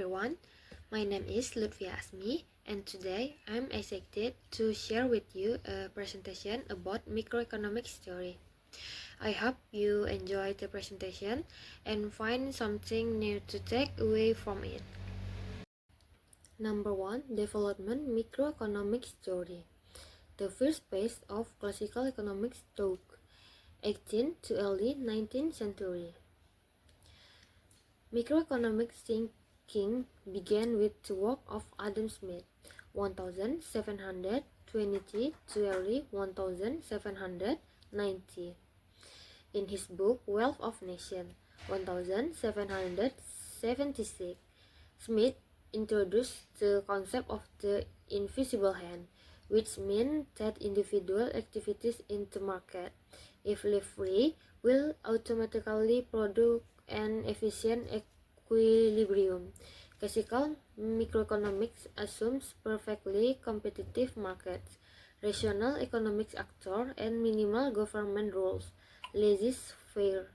everyone, my name is Lutfia Asmi and today I'm excited to share with you a presentation about microeconomics theory. I hope you enjoy the presentation and find something new to take away from it. Number 1. Development microeconomics theory. The first phase of classical economics took 18th to early 19th century. Microeconomics thinking began with the work of Adam Smith, 1720 to early 1790. In his book Wealth of Nations, 1776, Smith introduced the concept of the invisible hand, which meant that individual activities in the market, if left free, will automatically produce an efficient equilibrium. Classical microeconomics assumes perfectly competitive markets, rational economic actors, and minimal government rules, laissez-faire.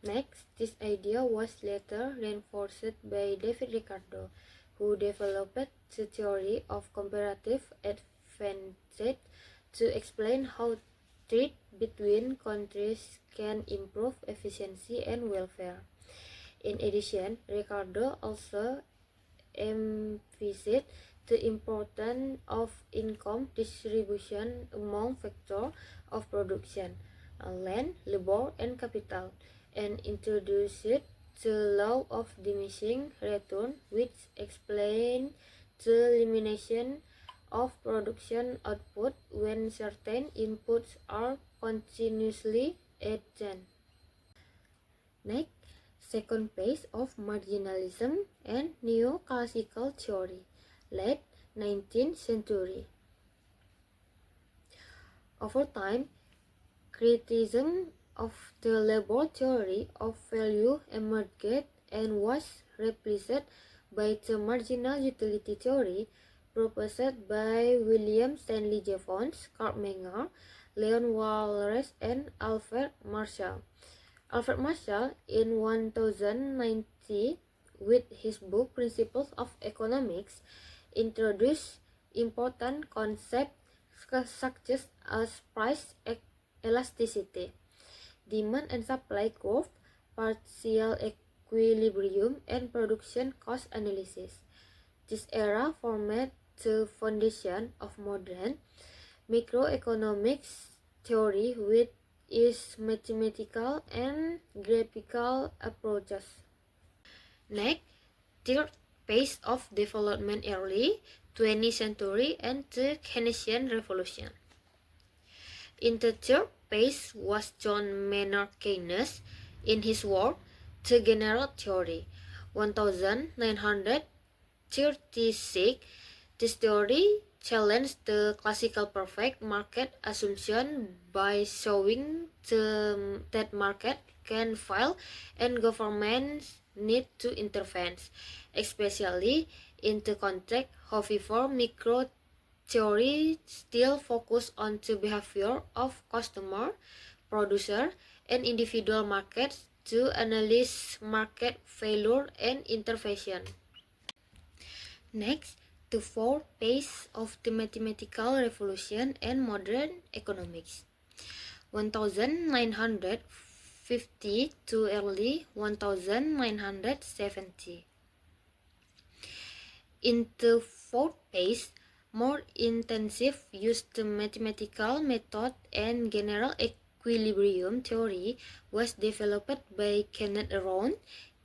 Next, this idea was later reinforced by David Ricardo, who developed the theory of comparative advantage to explain how trade between countries can improve efficiency and welfare. In addition, Ricardo also emphasized the importance of income distribution among factors of production, land, labor, and capital, and introduced the law of diminishing return, which explains the elimination of production output when certain inputs are continuously added. Next, second phase of marginalism and neoclassical theory, late 19th century. Over time, criticism of the labor theory of value emerged and was replaced by the marginal utility theory proposed by William Stanley Jevons, Karl Menger, Leon Walras, and Alfred Marshall. Alfred Marshall, in 1090, with his book Principles of Economics, introduced important concepts such as price elasticity, demand and supply curve, partial equilibrium, and production cost analysis. This era formed the foundation of modern microeconomics theory with its mathematical and graphical approaches. Next, third phase of development, early 20th century and the Keynesian Revolution. In the third phase was John Maynard Keynes in his work The General Theory, 1936. This theory challenged the classical perfect market assumption by showing that market can fail and governments need to intervene, especially in the context. However, micro theory still focus on the behavior of customer, producer, and individual markets to analyze market failure and intervention. Next, the fourth phase of the mathematical revolution and modern economics, 1950 to early 1970. In the fourth phase, more intensive use the mathematical method and general equilibrium theory was developed by Kenneth Arrow,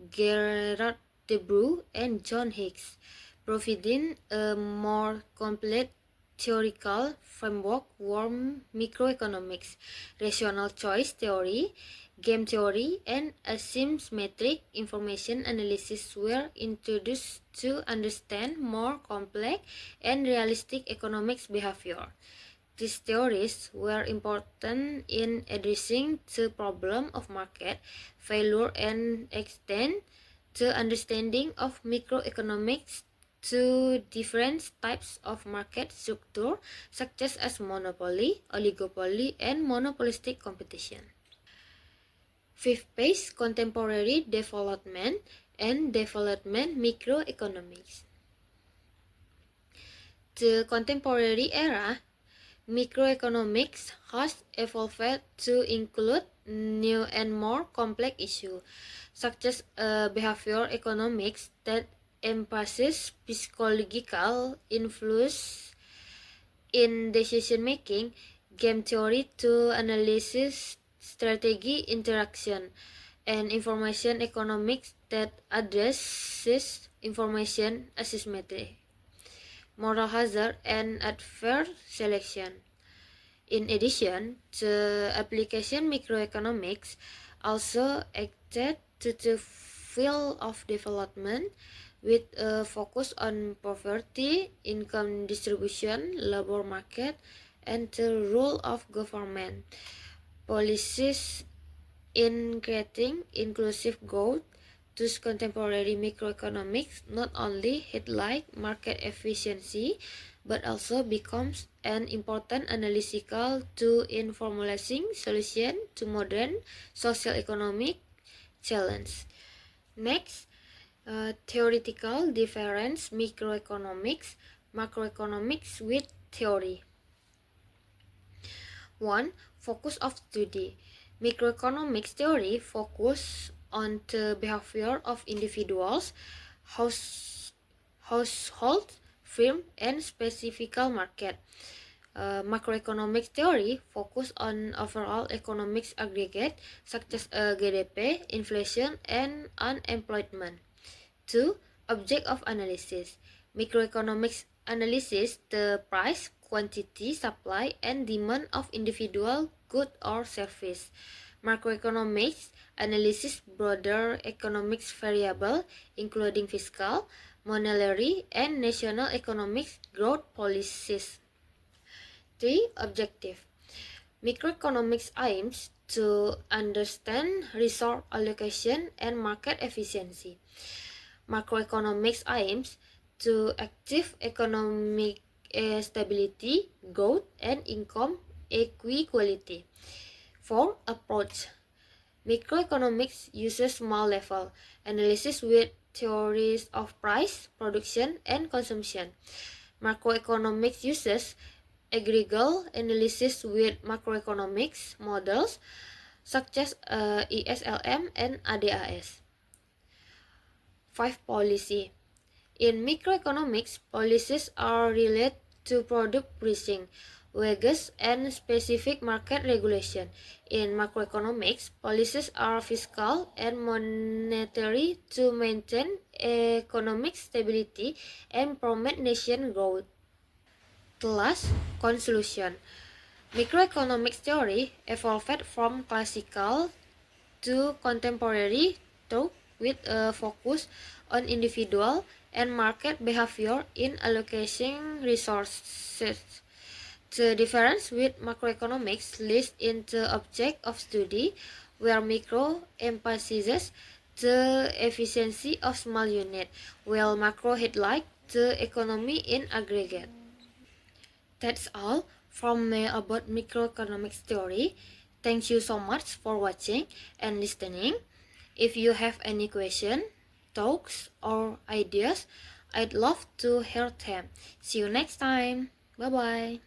Gerard Debreu, and John Hicks, providing a more complete theoretical framework for microeconomics. Rational choice theory, game theory, and asymmetric information analysis were introduced to understand more complex and realistic economics behavior. These theories were important in addressing the problem of market failure and extend the understanding of microeconomics to different types of market structure such as monopoly, oligopoly, and monopolistic competition. Fifth phase, contemporary development and development microeconomics. The contemporary era, microeconomics has evolved to include new and more complex issues, such as behavioral economics that emphasizes psychological influence in decision making, game theory to analysis strategy interaction, and information economics that addresses information asymmetry, moral hazard, and adverse selection. In addition, the application microeconomics also acted to the field of development with a focus on poverty, income distribution, labor market, and the role of government policies in creating inclusive growth. Thus, contemporary microeconomics not only highlights market efficiency, but also becomes an important analytical tool in formulating solutions to modern social economic challenges. Next, theoretical difference microeconomics, macroeconomics with theory. 1. Focus of study. Microeconomics theory focus on the behavior of individuals, households, firms, and specific market. Macroeconomics theory focus on overall economics aggregate such as GDP, inflation, and unemployment. 2. Object of analysis. Microeconomics analysis the price, quantity, supply, and demand of individual good or service. Macroeconomics analysis broader economics variable, including fiscal, monetary, and national economic growth policies. 3. Objective. Microeconomics aims to understand resource allocation and market efficiency. Macroeconomics aims to achieve economic stability, growth, and income equality. 4. Approach. Microeconomics uses small-level analysis with theories of price, production, and consumption. Macroeconomics uses aggregate analysis with macroeconomics models such as ESLM and ADAS. 5. Policy. In microeconomics, policies are related to product pricing, wages, and specific market regulation. In macroeconomics, policies are fiscal and monetary to maintain economic stability and promote nation growth. Thus, conclusion. Microeconomics theory evolved from classical to contemporary thought with a focus on individual and market behavior in allocating resources. The difference with macroeconomics lies in the object of study, where micro emphasizes the efficiency of small unit, while macro highlights the economy in aggregate. That's all from me about microeconomics theory. Thank you so much for watching and listening. If you have any question, talks, or ideas, I'd love to hear them. See you next time. Bye-bye.